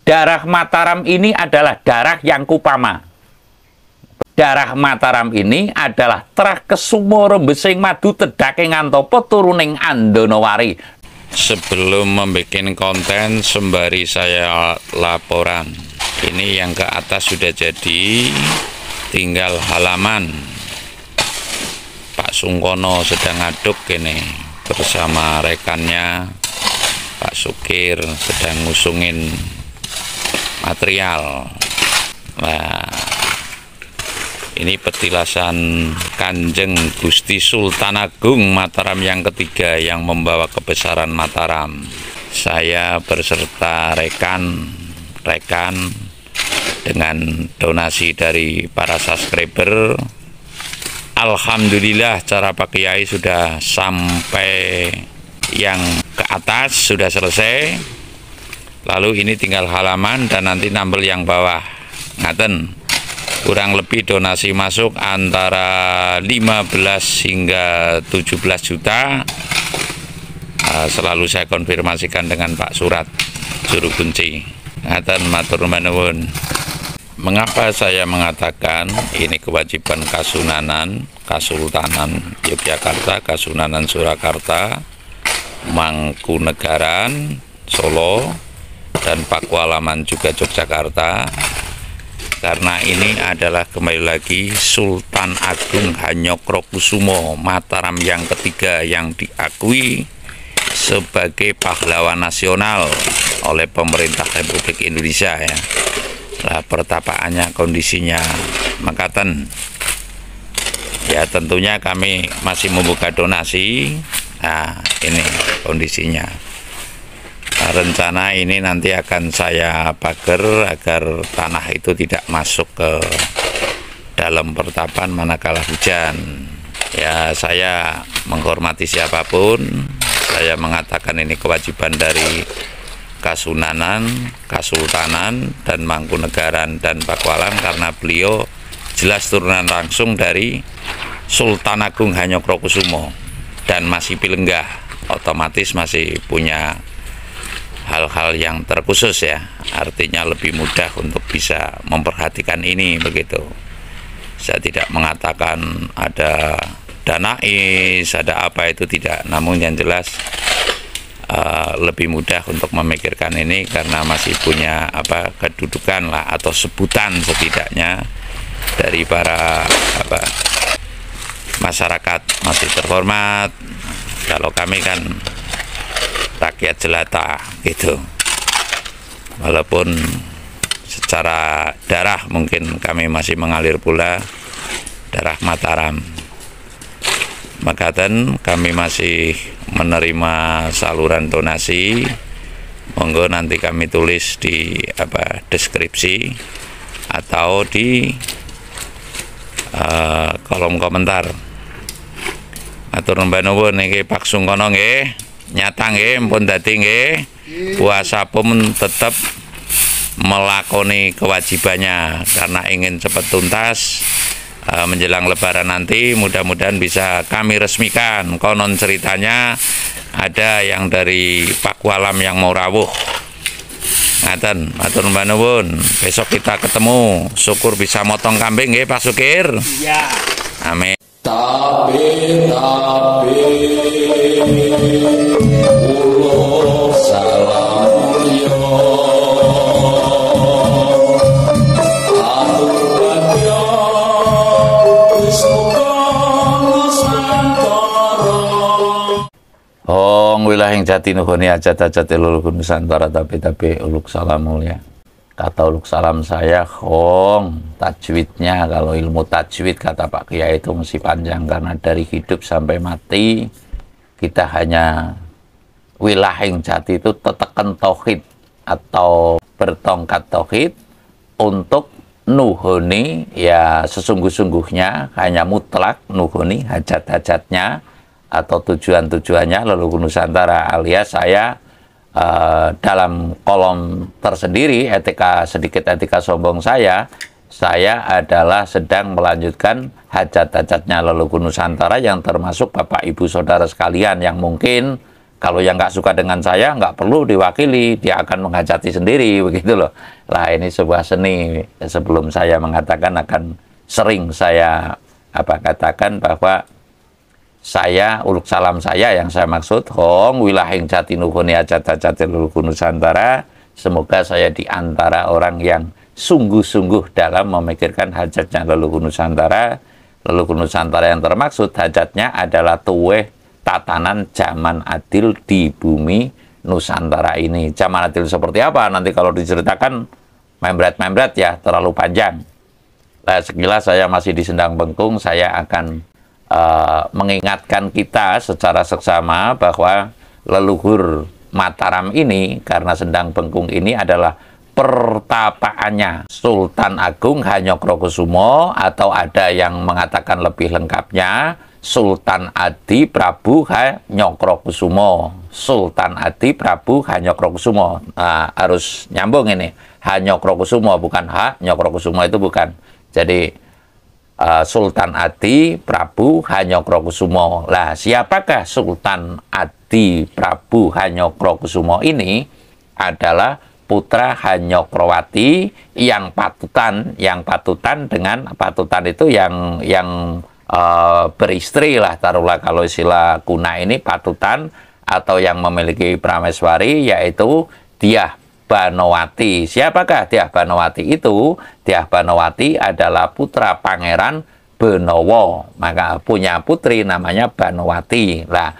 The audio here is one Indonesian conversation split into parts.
Darah Mataram ini adalah darah yang kupama. Darah Mataram ini adalah trah kesumo rembesing madu tedake ngantopo turuning Andonowari. Sebelum membuat konten sembari saya laporan. Ini yang ke atas sudah jadi, tinggal halaman. Pak Sungkono sedang ngaduk ini bersama rekannya. Pak Sukir sedang ngusungin material. Nah, ini petilasan Kanjeng Gusti Sultan Agung Mataram yang ketiga yang membawa kebesaran Mataram. Saya berserta rekan dengan donasi dari para subscriber. Alhamdulillah cara Pak Kiai sudah sampai yang ke atas, sudah selesai. Lalu ini tinggal halaman dan nanti nambel yang bawah. Ngaten, kurang lebih donasi masuk antara 15 hingga 17 juta. Selalu saya konfirmasikan dengan Pak Surat, juru kunci. Ngaten, matur nuwun. Mengapa saya mengatakan ini kewajiban Kasunanan, Kasultanan Yogyakarta, Kasunanan Surakarta, Mangkunegaran, Solo, dan Pakualaman juga Yogyakarta, karena ini adalah kembali lagi Sultan Agung Hanyokrokusumo Mataram yang ketiga yang diakui sebagai pahlawan nasional oleh pemerintah Republik Indonesia ya. Nah, pertapaannya kondisinya mekaten ya, tentunya kami masih membuka donasi. Nah, ini kondisinya. Rencana ini nanti akan saya pagar agar tanah itu tidak masuk ke dalam pertapan manakala hujan. Ya, saya menghormati siapapun. Saya mengatakan ini kewajiban dari Kasunanan, Kasultanan, dan Mangkunegaran dan Pakualam karena beliau jelas turunan langsung dari Sultan Agung Hanyokrokusumo dan masih Pilenggah, otomatis masih punya hal-hal yang terkhusus ya, artinya lebih mudah untuk bisa memperhatikan ini begitu. Saya tidak mengatakan ada danais, ada apa itu tidak, namun yang jelas lebih mudah untuk memikirkan ini karena masih punya apa kedudukan lah atau sebutan setidaknya dari para masyarakat masih terhormat. Kalau kami kan rakyat jelata gitu, walaupun secara darah mungkin kami masih mengalir pula darah Mataram. Makaten kami masih menerima saluran donasi, monggo nanti kami tulis di deskripsi atau di kolom komentar. Matur nuwun niki Pak Sungkono nggih. Nyata nggih mpun dadi nggih puasa pun tetap melakoni kewajibannya karena ingin cepat tuntas menjelang lebaran nanti. Mudah-mudahan bisa kami resmikan. Konon ceritanya ada yang dari Pakualam yang mau rawuh. Ngaten, matur nuwun. Besok kita ketemu. Syukur bisa motong kambing nggih Pak Sukir. Iya. Amin. Tapi ulo salam yo aturanyo Hong wilayah jati nuhuni ajat-ajat uluk Nusantara tapi uluk salam mulia. Kata uluk salam saya, Hong, tajwidnya kalau ilmu tajwid kata Pak Kiai itu mesti panjang karena dari hidup sampai mati kita hanya wilayah jati itu tetekan tauhid atau bertongkat tauhid untuk nuhuni ya sesungguh-sungguhnya hanya mutlak nuhuni hajat-hajatnya atau tujuan-tujuannya leluhur Nusantara, alias saya dalam kolom tersendiri sedikit etika sombong saya adalah sedang melanjutkan hajat-hajatnya leluhur Nusantara yang termasuk Bapak Ibu Saudara sekalian yang mungkin Kalau yang nggak suka dengan saya nggak perlu diwakili, dia akan menghajati sendiri, begitu loh. Lah ini sebuah seni. Sebelum saya mengatakan akan sering saya katakan bahwa saya uluk salam saya yang saya maksud hong wilahing jati nuhuni ajat-ajati luluku Nusantara. Semoga saya di antara orang yang sungguh-sungguh dalam memikirkan hajatnya leluhur Nusantara. Leluhur Nusantara yang termaksud hajatnya adalah tuweh tatanan zaman adil di bumi Nusantara ini. Zaman adil seperti apa? Nanti kalau diceritakan membret-membret ya, terlalu panjang. Nah, sekilas saya masih di Sendang Bengkung, saya akan mengingatkan kita secara seksama bahwa leluhur Mataram ini, karena Sendang Bengkung ini adalah pertapaannya Sultan Agung Hanyokrokusumo, atau ada yang mengatakan lebih lengkapnya Sultan Adi Prabu Hanyokrokusumo. Sultan Adi Prabu Hanyokrokusumo. Nah, harus nyambung ini. Hanyokrokusumo, bukan Hanyokrokusumo, itu bukan. Jadi Sultan Adi Prabu Hanyokrokusumo. Lah, siapakah Sultan Adi Prabu Hanyokrokusumo ini? Adalah putra Hanyokrowati yang patutan dengan patutan itu yang beristri lah, taruhlah kalau istilah kuna ini patutan, atau yang memiliki prameswari, yaitu Dyah Banowati. Siapakah Dyah Banowati itu? Dyah Banowati adalah putra Pangeran Benowo, maka punya putri namanya Banowati. Lah,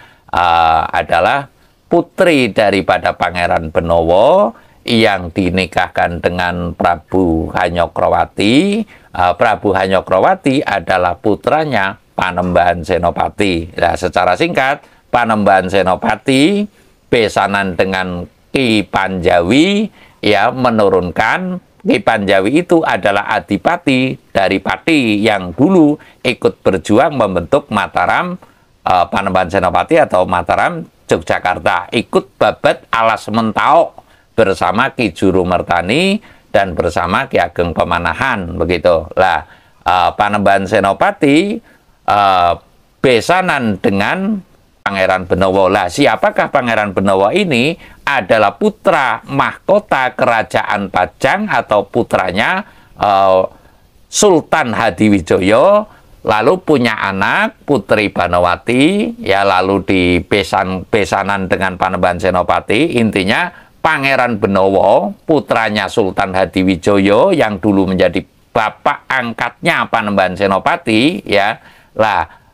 adalah putri daripada Pangeran Benowo yang dinikahkan dengan Prabu Hanyokrowati. Prabu Hanyokrowati adalah putranya Panembahan Senopati. Nah, secara singkat, Panembahan Senopati besanan dengan Ki Panjawi, ya, menurunkan Ki Panjawi itu adalah adipati dari Pati yang dulu ikut berjuang membentuk Mataram, Panembahan Senopati atau Mataram Yogyakarta, ikut babat Alas Mentaok bersama Ki Juru Mertani dan bersama Ki Ageng Pemanahan, begitu. Lah, Panembahan Senopati besanan dengan Pangeran Benowo. Lah, siapakah Pangeran Benowo ini? Adalah putra mahkota Kerajaan Pajang atau putranya Sultan Hadiwijoyo, lalu punya anak Putri Banowati, ya, lalu besanan dengan Panembahan Senopati. Intinya Pangeran Benowo, putranya Sultan Hadiwijoyo yang dulu menjadi bapak angkatnya Panembahan Senopati, ya. Lah,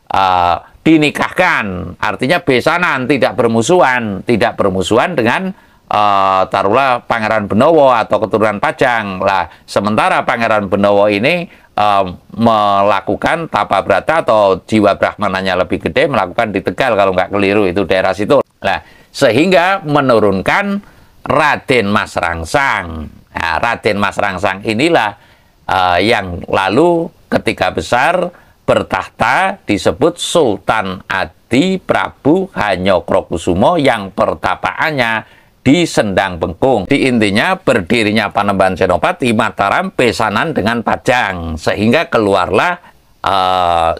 dinikahkan, artinya besanan, tidak bermusuhan dengan taruhlah Pangeran Benowo atau keturunan Pajang. Lah, sementara Pangeran Benowo ini melakukan tapa brata atau jiwa brahmananya lebih gede, melakukan di Tegal kalau nggak keliru, itu daerah situ. Lah, sehingga menurunkan Raden Mas Rangsang. Nah, Raden Mas Rangsang inilah yang lalu ketika besar bertahta disebut Sultan Adi Prabu Hanyokrokusumo yang pertapaannya di Sendang Bengkung. Di intinya berdirinya Panembahan Senopati Mataram besanan dengan Pajang, sehingga keluarlah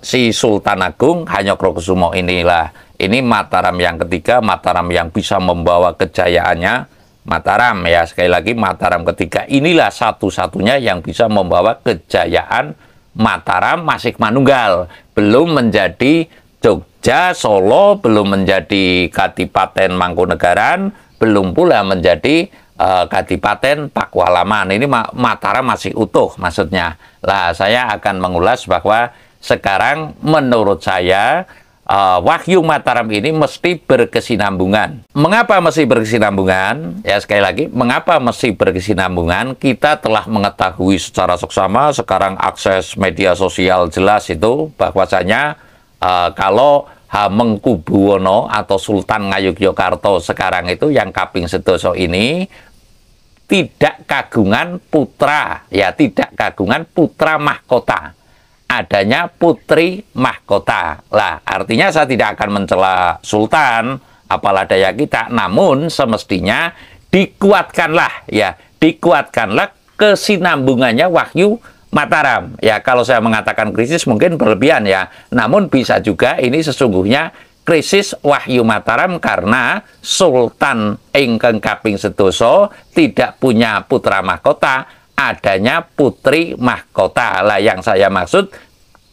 si Sultan Agung Hanyokrokusumo inilah. Ini Mataram yang ketiga, Mataram yang bisa membawa kejayaannya. Mataram, ya, sekali lagi Mataram ketiga inilah satu-satunya yang bisa membawa kejayaan Mataram Masih Manunggal. Belum menjadi Jogja, Solo, belum menjadi Kadipaten Mangkunegaran, belum pula menjadi Kadipaten Pakualaman. Ini Mataram masih utuh maksudnya. Lah, saya akan mengulas bahwa sekarang menurut saya Wahyu Mataram ini mesti berkesinambungan. Mengapa mesti berkesinambungan? Ya, sekali lagi, mengapa mesti berkesinambungan? Kita telah mengetahui secara seksama, sekarang akses media sosial jelas itu, bahwasanya kalau Hamengkubuwono atau Sultan Ngayogyakarta sekarang itu yang kaping sedoso ini tidak kagungan putra, ya, tidak kagungan putra mahkota. Adanya putri mahkota. Lah, artinya saya tidak akan mencela sultan, apalah daya kita, namun semestinya dikuatkanlah, ya, dikuatkanlah kesinambungannya Wahyu Mataram. Ya, kalau saya mengatakan krisis mungkin berlebihan, ya, namun bisa juga ini sesungguhnya krisis Wahyu Mataram karena Sultan ingkang kaping sedoso tidak punya putra mahkota, adanya putri mahkota. Lah yang saya maksud,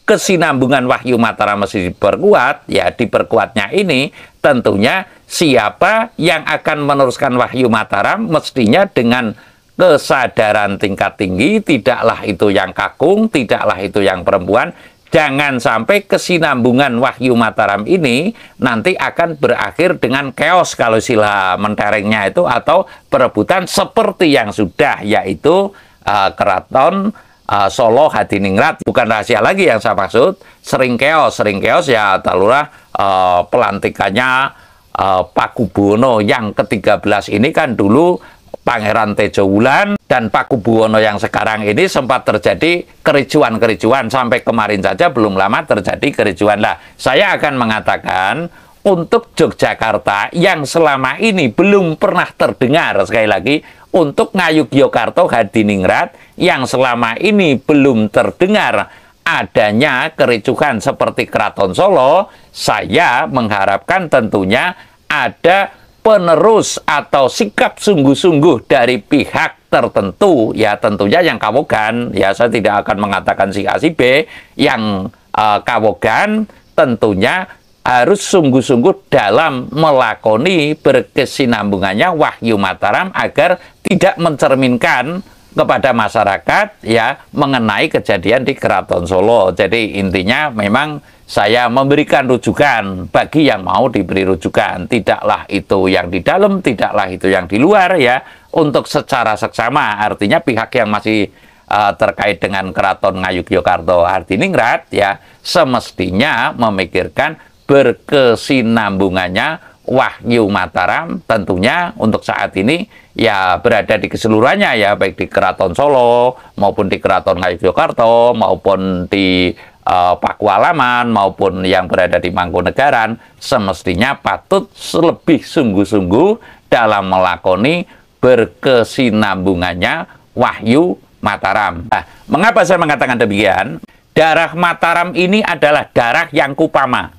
kesinambungan Wahyu Mataram mesti diperkuat, ya diperkuatnya ini tentunya siapa yang akan meneruskan Wahyu Mataram mestinya dengan kesadaran tingkat tinggi, tidaklah itu yang kakung, tidaklah itu yang perempuan. Jangan sampai kesinambungan Wahyu Mataram ini nanti akan berakhir dengan chaos kalau sila menterengnya itu, atau perebutan seperti yang sudah, yaitu Keraton Solo Hadiningrat. Bukan rahasia lagi yang saya maksud, sering chaos ya talulah pelantikannya Pakubuwono yang ke-13 ini kan dulu Pangeran Tejowulan, dan Pakubuwono yang sekarang ini sempat terjadi kericuan-kericuan, sampai kemarin saja belum lama terjadi kericuan. Lah, saya akan mengatakan untuk Yogyakarta yang selama ini belum pernah terdengar, sekali lagi, untuk Ngayogyakarta Hadiningrat yang selama ini belum terdengar adanya kericuhan seperti Keraton Solo, saya mengharapkan tentunya ada penerus atau sikap sungguh-sungguh dari pihak tertentu, ya tentunya yang kawogan, ya saya tidak akan mengatakan si A si B, yang kawogan tentunya harus sungguh-sungguh dalam melakoni berkesinambungannya Wahyu Mataram agar tidak mencerminkan kepada masyarakat ya mengenai kejadian di Keraton Solo. Jadi intinya memang saya memberikan rujukan bagi yang mau diberi rujukan, tidaklah itu yang di dalam, tidaklah itu yang di luar, ya, untuk secara seksama. Artinya pihak yang masih terkait dengan Keraton Ngayogyakarta Hadiningrat ya semestinya memikirkan berkesinambungannya Wahyu Mataram, tentunya untuk saat ini ya berada di keseluruhannya, ya baik di Keraton Solo maupun di Keraton Ngayogyakarta maupun di Pakualaman maupun yang berada di Mangkunegaran, semestinya patut lebih sungguh-sungguh dalam melakoni berkesinambungannya Wahyu Mataram. Nah, mengapa saya mengatakan demikian? Darah Mataram ini adalah darah yang kupama.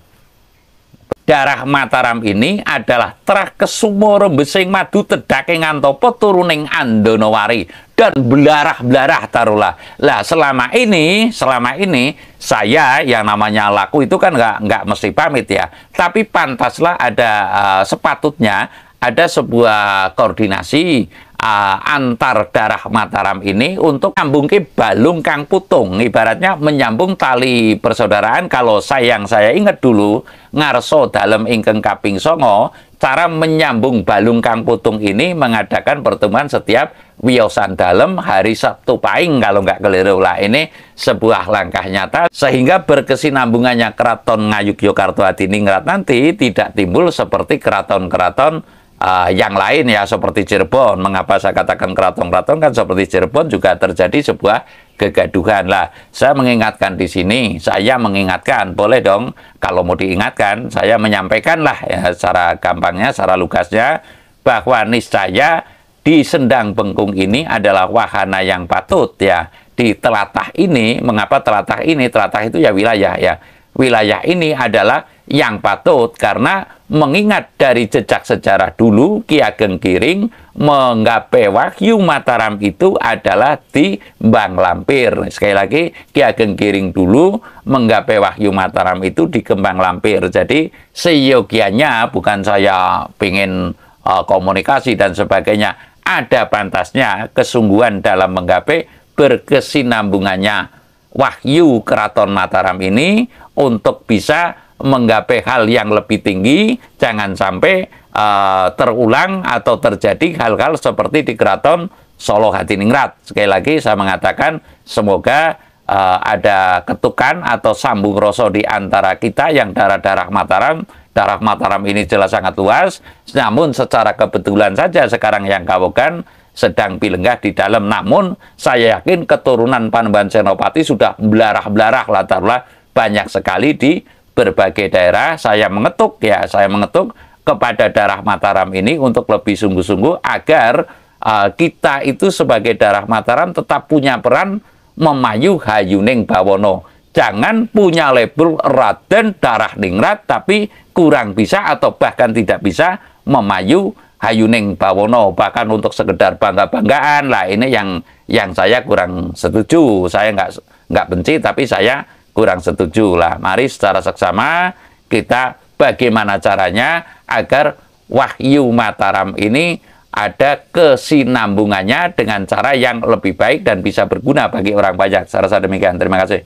Darah Mataram ini adalah trah kesumo rembesing madu tedake ngantopo turuning Andonowari dan belarah-belarah taruhlah. Lah selama ini saya yang namanya laku itu kan nggak mesti pamit ya, tapi pantaslah ada sepatutnya ada sebuah koordinasi antar darah Mataram ini untuk nyambung ke balung kang putung, ibaratnya menyambung tali persaudaraan. Kalau saya ingat dulu ngarso dalam ingkang kaping songo, cara menyambung balung kang putung ini mengadakan pertemuan setiap wiosan dalam hari Sabtu Pahing kalau nggak keliru. Lah ini sebuah langkah nyata sehingga berkesinambungannya Keraton Ngayogyakarta Hadiningrat nanti tidak timbul seperti keraton-keraton yang lain ya, seperti Cirebon. Mengapa saya katakan keraton-keraton, kan seperti Cirebon juga terjadi sebuah kegaduhan. Lah, saya mengingatkan di sini, saya mengingatkan, boleh dong kalau mau diingatkan, saya menyampaikan lah ya secara gampangnya, secara lugasnya, bahwa niscaya di Sendang Bengkung ini adalah wahana yang patut ya di telatah ini. Mengapa telatah ini? Telatah itu ya wilayah ya. Wilayah ini adalah yang patut karena mengingat dari jejak sejarah dulu Ki Ageng Giring menggapai Wahyu Mataram itu adalah di Mbang Lampir. Sekali lagi, Ki Ageng Giring dulu menggapai Wahyu Mataram itu di Kembang Lampir. Jadi seyogianya, bukan saya pengen komunikasi dan sebagainya, ada pantasnya kesungguhan dalam menggapai berkesinambungannya Wahyu Keraton Mataram ini untuk bisa menggapai hal yang lebih tinggi. Jangan sampai terulang atau terjadi hal-hal seperti di Keraton Solo Hadiningrat. Sekali lagi saya mengatakan semoga ada ketukan atau sambung rasa di antara kita yang darah-darah Mataram. Darah Mataram ini jelas sangat luas, namun secara kebetulan saja sekarang yang kawogan sedang pilenggah di dalam. Namun saya yakin keturunan Panembahan Senopati sudah belarah-belarah latarlah banyak sekali di berbagai daerah. Saya mengetuk kepada darah Mataram ini untuk lebih sungguh-sungguh agar kita itu sebagai darah Mataram tetap punya peran memayu hayuning bawono. Jangan punya label Raden Darah Ningrat tapi kurang bisa atau bahkan tidak bisa memayu hayuning bawono, bahkan untuk sekedar bangga-banggaan lah, ini yang saya kurang setuju. Saya nggak benci, tapi saya kurang setuju lah. Mari secara seksama kita bagaimana caranya agar Wahyu Mataram ini ada kesinambungannya dengan cara yang lebih baik dan bisa berguna bagi orang banyak. Saya rasa demikian. Terima kasih.